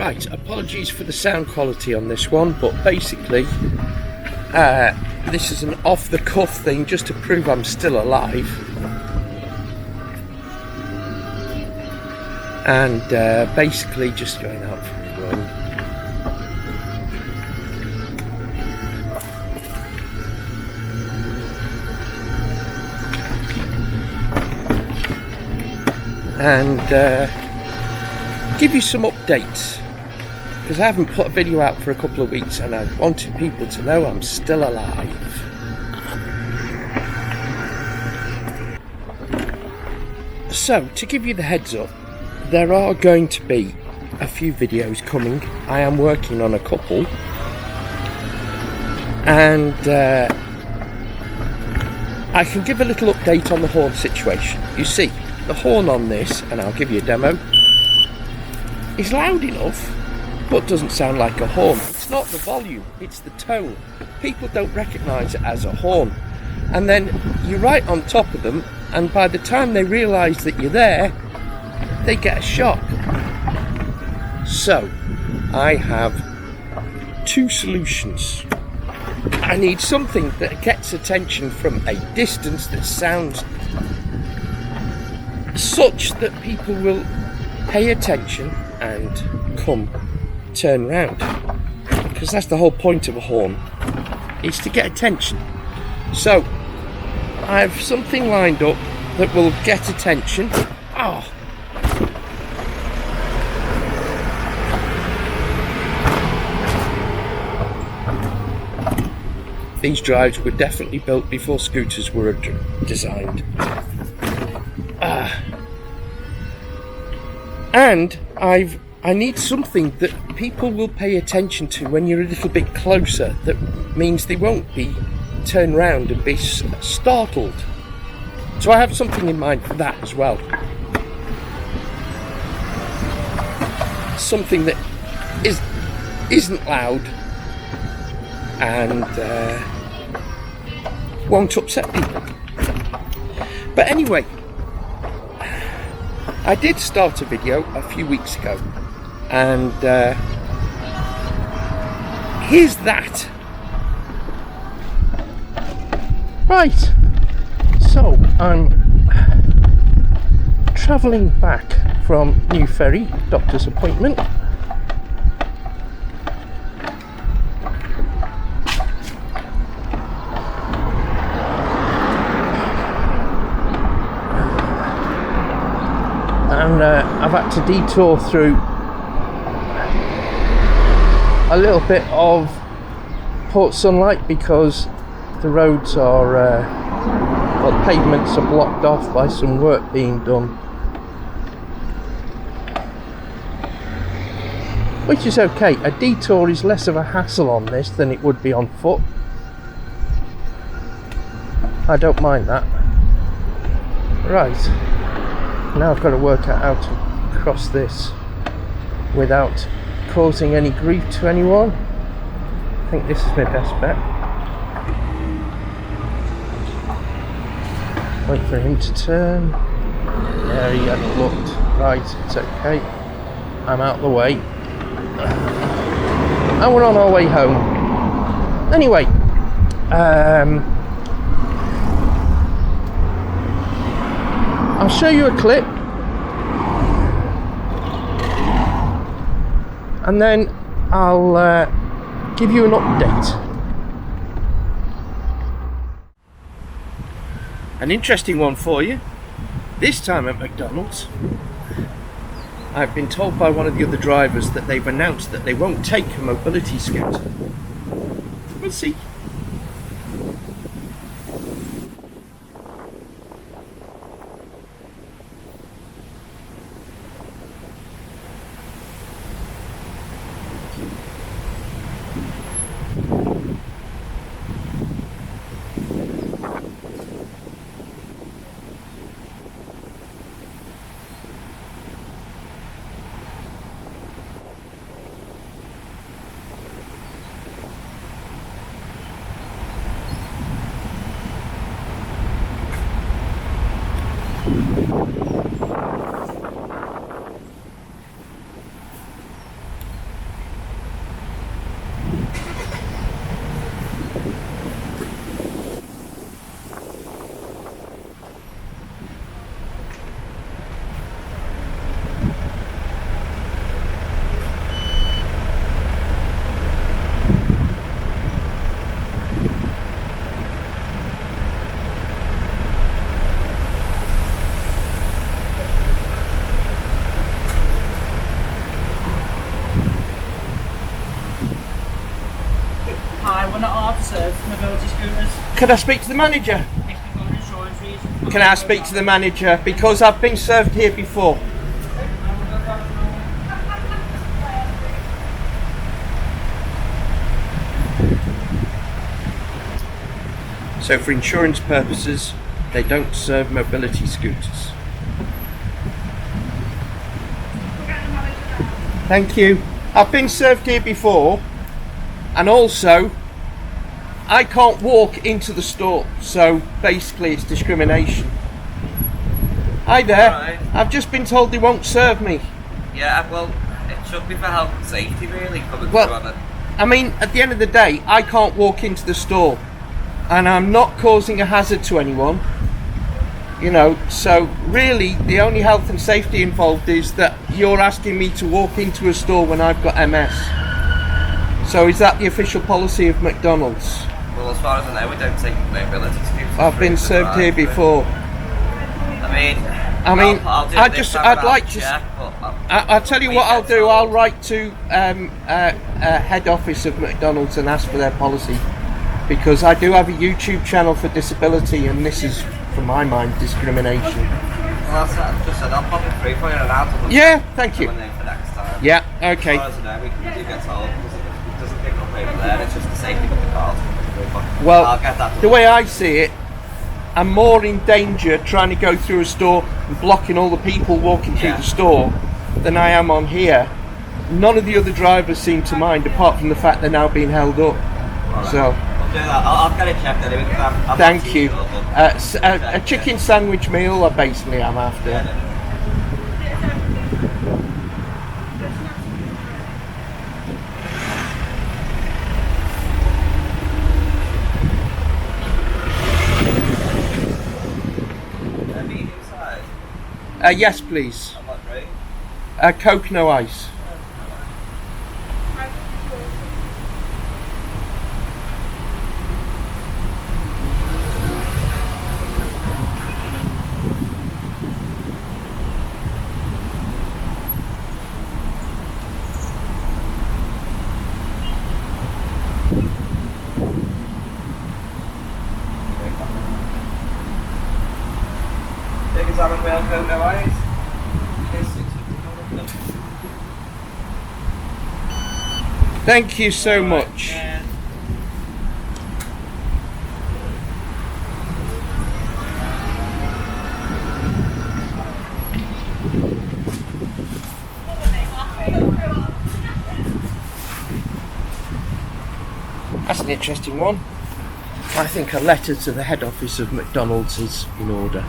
Right, apologies for the sound quality on this one, but basically this is an off-the-cuff thing just to prove I'm still alive. And basically just going out for a run. And give you some updates, because I haven't put a video out for a couple of weeks and I wanted people to know I'm still alive. So, to give you the heads up, there are going to be a few videos coming. I am working on a couple, and I can give a little update on the horn situation. You see, the horn on this, and I'll give you a demo, is loud enough but doesn't sound like a horn. It's not the volume, it's the tone. People don't recognise it as a horn, and then you're right on top of them, and by the time they realise that you're there, they get a shock. So I have two solutions. I need something that gets attention from a distance that sounds such that people will pay attention and turn round, because that's the whole point of a horn, is to get attention. So I have something lined up that will get attention. These drives were definitely built before scooters were designed. And I need something that people will pay attention to when you're a little bit closer. That means they won't be turned round and be startled. So I have something in mind for that as well. Something that isn't loud and won't upset people. But anyway, I did start a video a few weeks ago, and here's that. Right, so I'm travelling back from New Ferry, doctor's appointment. And I've had to detour through a little bit of Port Sunlight because the roads are, the pavements are blocked off by some work being done. Which is okay. A detour is less of a hassle on this than it would be on foot. I don't mind that. Right. Now I've got to work out how to cross this without causing any grief to anyone. I think this is my best bet. Wait for him to turn. There he hadn't looked. Right, it's okay. I'm out the way. And we're on our way home. Anyway, I'll show you a clip and then I'll give you an update. An interesting one for you. This time at McDonald's, I've been told by one of the other drivers that they've announced that they won't take a mobility scooter. We'll see. Can I speak to the manager? Can I speak to the manager? Because I've been served here before. So for insurance purposes, they don't serve mobility scooters. Thank you. I've been served here before, and also I can't walk into the store, so basically it's discrimination. Hi there. Right. I've just been told they won't serve me. Yeah, well, it should be for health and safety, really, coming Well, through on it. I mean, at the end of the day, I can't walk into the store, and I'm not causing a hazard to anyone. You know, so really the only health and safety involved is that you're asking me to walk into a store when I've got MS. So is that the official policy of McDonald's? Well, as far as I know, we don't take mobility scooters. I've been served here before. I mean, I'll do I'd like to. check, I'll tell you what I'll do. I'll write to head office of McDonald's and ask for their policy, because I do have a YouTube channel for disability, and this is, from my mind, discrimination. Well, that's what I just said. I'll pop it through for you and out. Yeah, thank you. For next time. Yeah, okay. As far as I know, we do get told because it doesn't pick up over there. It's just the safety of the cars. Well, I'll get that. the way I see it, I'm more in danger trying to go through a store and blocking all the people walking through the store than I am on here. None of the other drivers seem to mind, apart from the fact they're now being held up. Right. So, I'll do that. I'll get it checked anyway. I'm thank you. A chicken sandwich meal, basically, I'm after. Yeah, medium size. Yes, please. I'm not great. Coke, no ice. Take his arm well, coat, no eyes. Thank you so much. That's an interesting one. I think a letter to the head office of McDonald's is in order.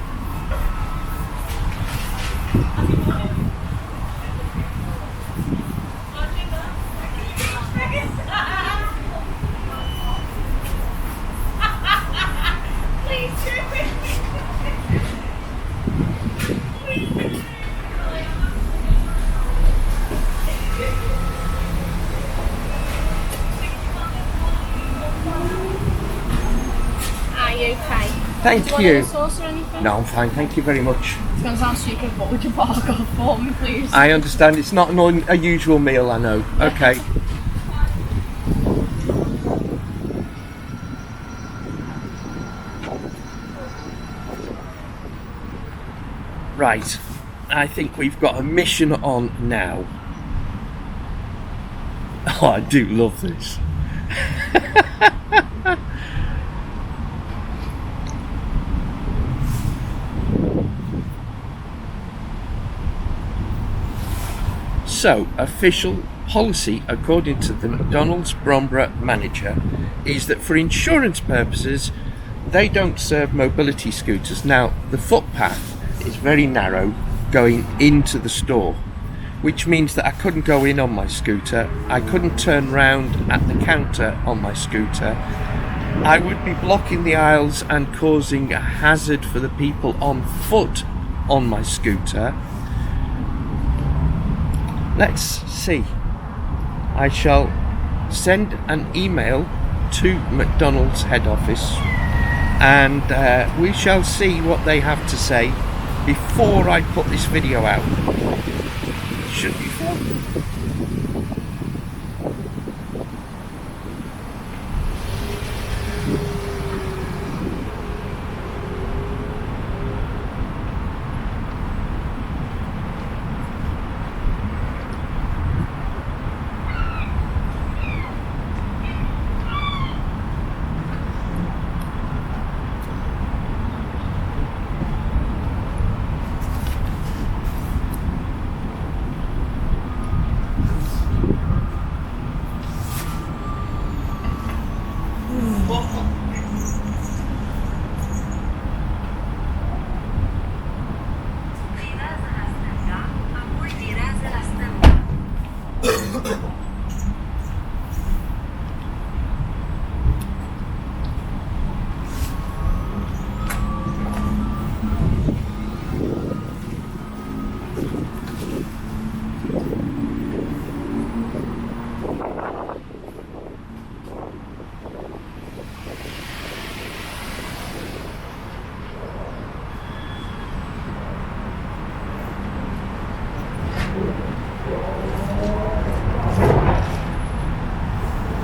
Are you okay? Thank Do you want you. any sauce or anything? No, I'm fine. Thank you very much. It's going to sound stupid, but would you park off for me, please? I understand it's not a usual meal, I know. Okay. Right. I think we've got a mission on now. Oh, I do love this. So, official policy, according to the McDonald's Bromborough manager, is that for insurance purposes, they don't serve mobility scooters. Now, the footpath is very narrow going into the store, which means that I couldn't go in on my scooter, I couldn't turn round at the counter on my scooter, I would be blocking the aisles and causing a hazard for the people on foot on my scooter. Let's see. I shall send an email to McDonald's head office, and we shall see what they have to say before I put this video out. Should be fun.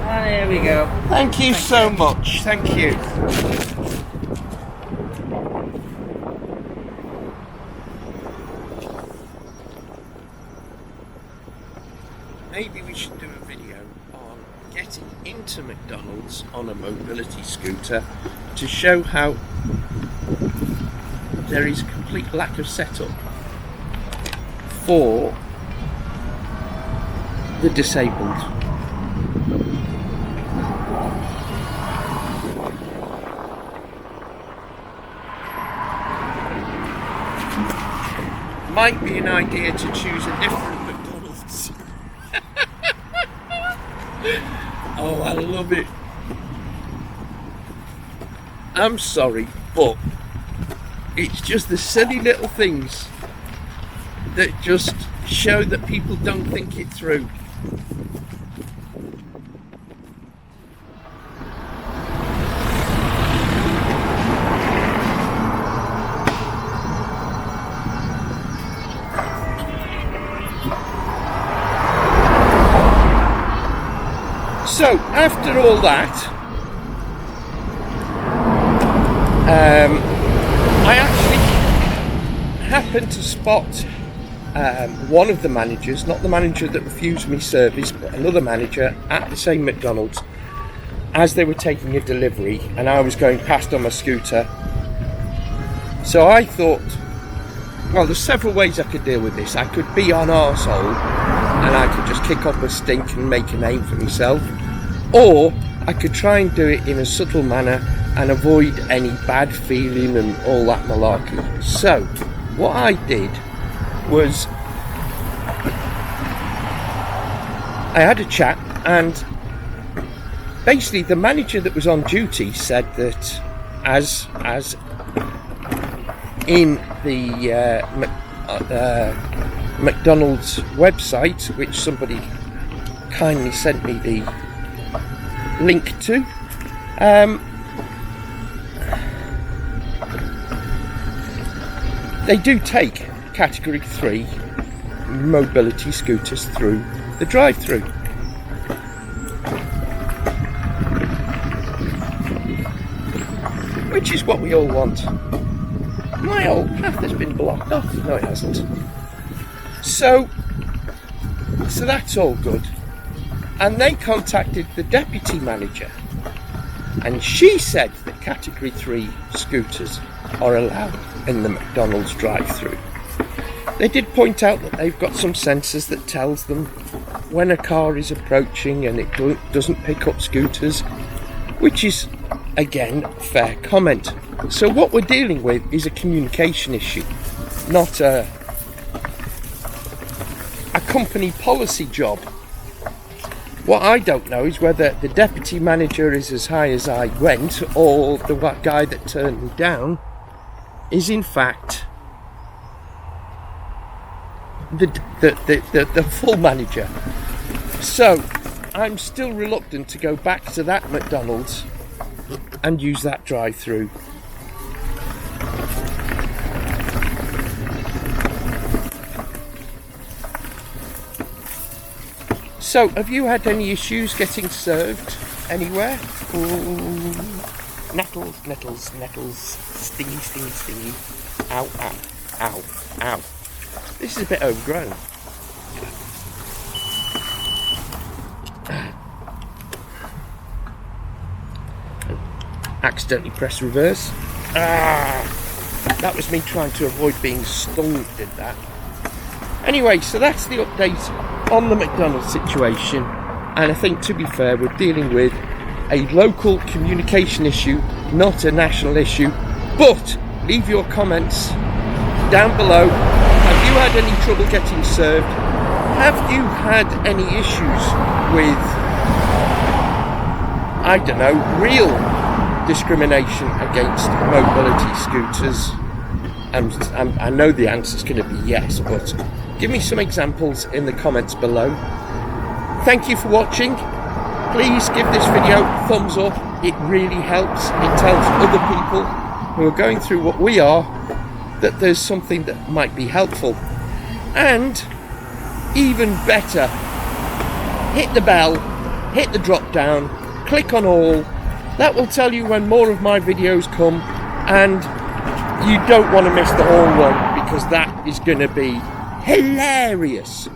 Ah, there we go. Thank you so much. Thank you. Maybe we should do a video on getting into McDonald's on a mobility scooter to show how there is a complete lack of setup for the disabled. Might be an idea to choose a different McDonald's. Oh, I love it. I'm sorry, but it's just the silly little things that just show that people don't think it through. So, after all that, I actually happened to spot one of the managers, not the manager that refused me service, but another manager at the same McDonald's as they were taking a delivery, and I was going past on my scooter. So I thought, well, there's several ways I could deal with this. I could be on arsehole and I could just kick up a stink and make a name for myself, or I could try and do it in a subtle manner and avoid any bad feeling and all that malarkey. So what I did was I had a chat, and basically the manager that was on duty said that as in the McDonald's website, which somebody kindly sent me the link to, they do take category 3 mobility scooters through the drive-thru. Which is what we all want. My old path has been blocked off. No, it hasn't. So that's all good. And they contacted the deputy manager, and she said that category 3 scooters are allowed in the McDonald's drive-thru. They did point out that they've got some sensors that tells them when a car is approaching, and it doesn't pick up scooters, which is, again, fair comment. So what we're dealing with is a communication issue, not a company policy job. What I don't know is whether the deputy manager is as high as I went, or the guy that turned me down is in fact the full manager. So I'm still reluctant to go back to that McDonald's and use that drive-thru. So, have you had any issues getting served anywhere? Ooh, nettles, nettles, nettles, stingy, stingy, stingy. Ow, ow, ow, ow. This is a bit overgrown. Accidentally pressed reverse. That was me trying to avoid being stung, did that. Anyway, so that's the update on the McDonald's situation, and I think, to be fair, we're dealing with a local communication issue, not a national issue. But leave your comments down below. Have you had any trouble getting served? Have you had any issues with, I don't know, real discrimination against mobility scooters? And I know the answer's going to be yes, but give me some examples in the comments below. Thank you for watching. Please give this video a thumbs up. It really helps. It tells other people who are going through what we are that there's something that might be helpful. And even better, hit the bell, hit the drop down, click on all. That will tell you when more of my videos come, and you don't want to miss the horn one, because that is going to be hilarious.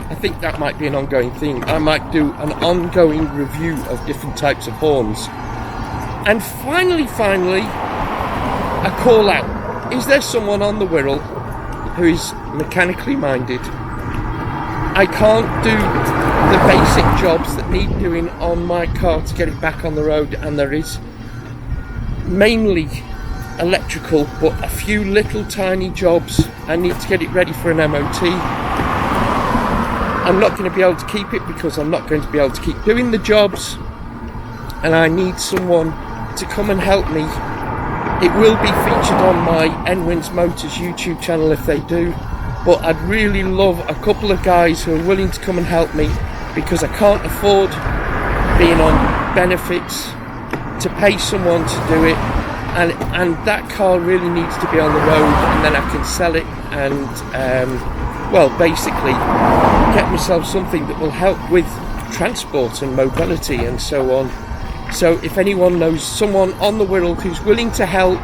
I think that might be an ongoing thing. I might do an ongoing review of different types of horns. And finally, a call out. Is there someone on the Wirral who is mechanically minded? I can't do the basic jobs that need doing on my car to get it back on the road, and there is mainly electrical, but a few little tiny jobs. I need to get it ready for an MOT. I'm not going to be able to keep it because I'm not going to be able to keep doing the jobs, and I need someone to come and help me. It will be featured on my Nwins Motors YouTube channel if they do, but I'd really love a couple of guys who are willing to come and help me, because I can't afford being on benefits to pay someone to do it, and that car really needs to be on the road, and then I can sell it and basically get myself something that will help with transport and mobility and so on. So if anyone knows someone on the Wirral who's willing to help,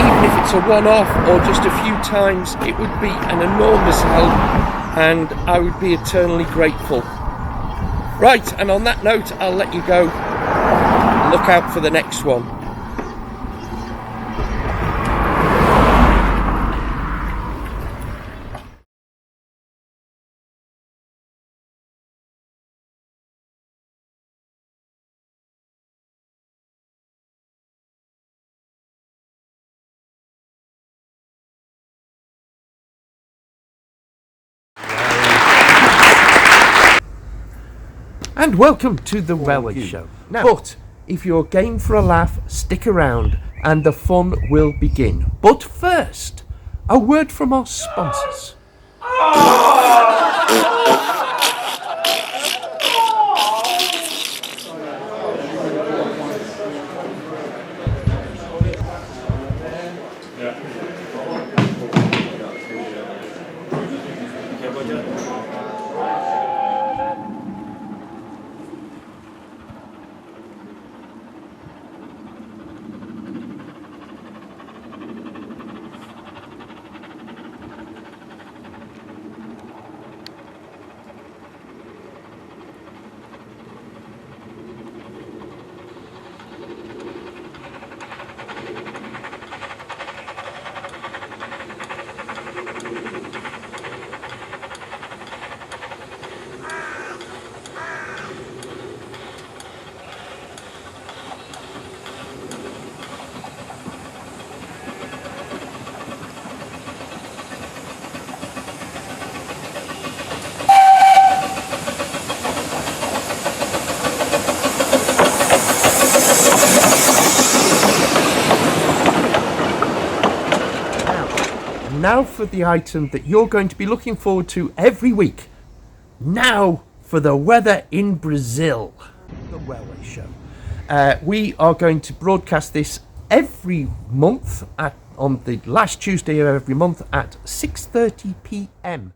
even if it's a one-off or just a few times, it would be an enormous help, and I would be eternally grateful. Right, and on that note, I'll let you go. Look out for the next one. And welcome to the Wellway Show. But if you're game for a laugh, stick around and the fun will begin. But first, a word from our sponsors. Now for the item that you're going to be looking forward to every week. Now for the weather in Brazil. The Wellway Show. We are going to broadcast this every month on the last Tuesday of every month at 6:30 p.m.